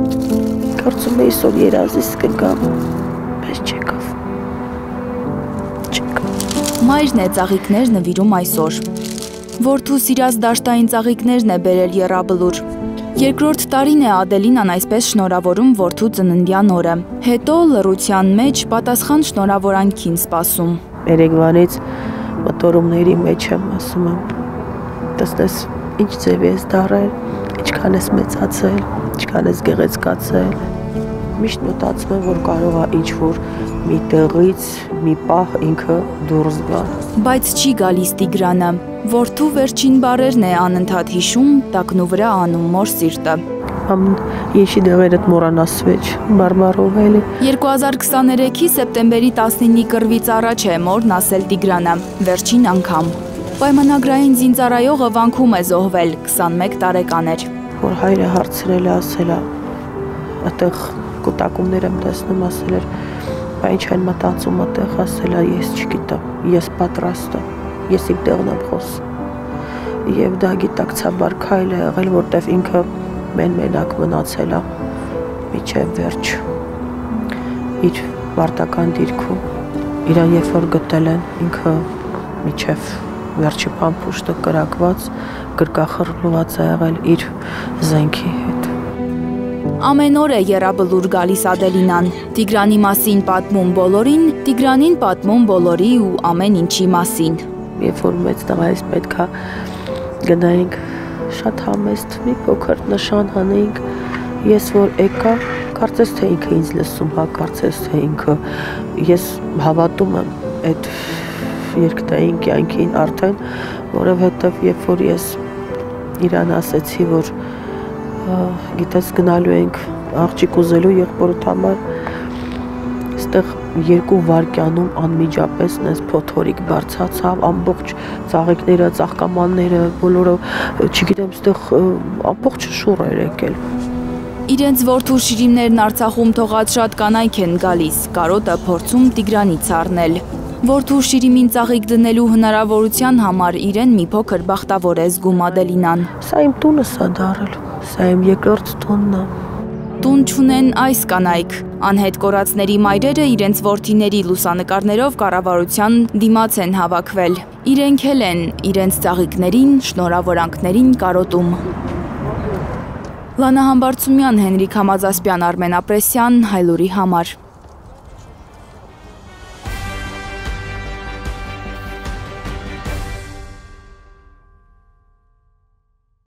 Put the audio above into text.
Կարծում էի սով երազիս կգամ, բայց չեկավ։ Մայրն է ծաղիկներ նվիրում այսօր։ Որդու սիրած դաշտային ծաղիկներն է բերել եռաբլուր։ Երկրորդ տարին է Ադելինան այսպես շնորհավորում որդու ծննդյան օրը։ Հետո լռության մեջ պատասխան շնորհավորանքին սպասում։ Երեկվանից մտորումների մեջ եմ ասում եմ, տեսնես ինչ ձև ես դարել, ինչքան ես մեծացել, ինչքան ես գեղեցկացել։ Միշտ մտածում եմ, որ կարող է ինչ-որ մի տեղից, մի պահ ինքը դուրս գա։ Բայց չի գալիս Տիգրանը։ Որդու վերջին բառերն է անընդհատ հիշում, տակնու վրա անում մոր սիրտը։ Ինչի դեղերդ մորանաս վեճ, մարմարով էլի։ 2023-ի սեպտեմբերի 19-ի կռվից առաջ է մորն ասել Տիգրանը, վերջին անգամ։ Պայմանագրային զինծառայողը վանքում է զոհվել, 21 տարեկան էր։ Որ հայրը հարցրել է, ասել է, այդտեղ կուտակումներ եմ տեսնում, ասել էր, բա ինչ են մտածում այդտեղ, ասել է, ես չգիտեմ, ես պատրաստ եմ, ես իմ տեղն եմ խոսում։ Եվ դա գիտակցաբար քայլ է եղել, որտեվ ինքը մենակ մնացել է մինչև վերջ իր մարտական դիրքում։ Իրան երբ որ գտել են, ինքը մինչև վերջի փամփուշտը կրակված, գրկախռնված է եղել իր զենքի հետ։ Ամեն օր է եռաբլուր գալիս Ադելինան։ Տիգրանի մասին պատմում բոլորին, Տիգրանին պատմում բոլորի ու ամեն ինչի մասին։ Երբ որ մեծ տղայից պետքա գնայինք շատ համեստ մի փոքր նշան հանեինք, ես որ եկա, կարծես թե ինքը ինձ լսում, հա, կարծես թե ինքը, ես հավատում եմ այդ երկտային կյանքին արդեն, որովհետև երբ որ ես իրան ասեցի, որ գիտես գնալու ենք աղջիկ ուզելու եղբորդ համար, այստեղ 2 վայրկյանում անմիջապես նես փոթորիկ բարձացավ, ամբողջ ծաղիկները, ծաղկամանները, բոլորը, չգիտեմ, այստեղ ամբողջ շուռ էր եկել։ Իրենց որդու շիրիմներն Արցախում թողած շատ կանայք են գալիս, կարոտը փորձում Տիգրանից առնել։ Որդու շիրիմին ծաղիկ դնելու հնարավորության համար իրեն մի փոքր բախտավոր է զգում Ադելինան։ Սա իմ տունս է դարել, սա իմ երկրորդ տունն է։ Տուն չունեն այս կանայք։ Անհետ կորածների մայրերը իրենց որդիների լուսանկարներով կառավարության դիմաց են հավաքվել։ Իրենք էլ են իրենց ծաղիկներին, շնորհավորանքներին կարոտում։ Լանա Համբարձումյան, Հենրիկ Համազասպյան, Արմեն Ապրեսյան, Հայլուրի համար։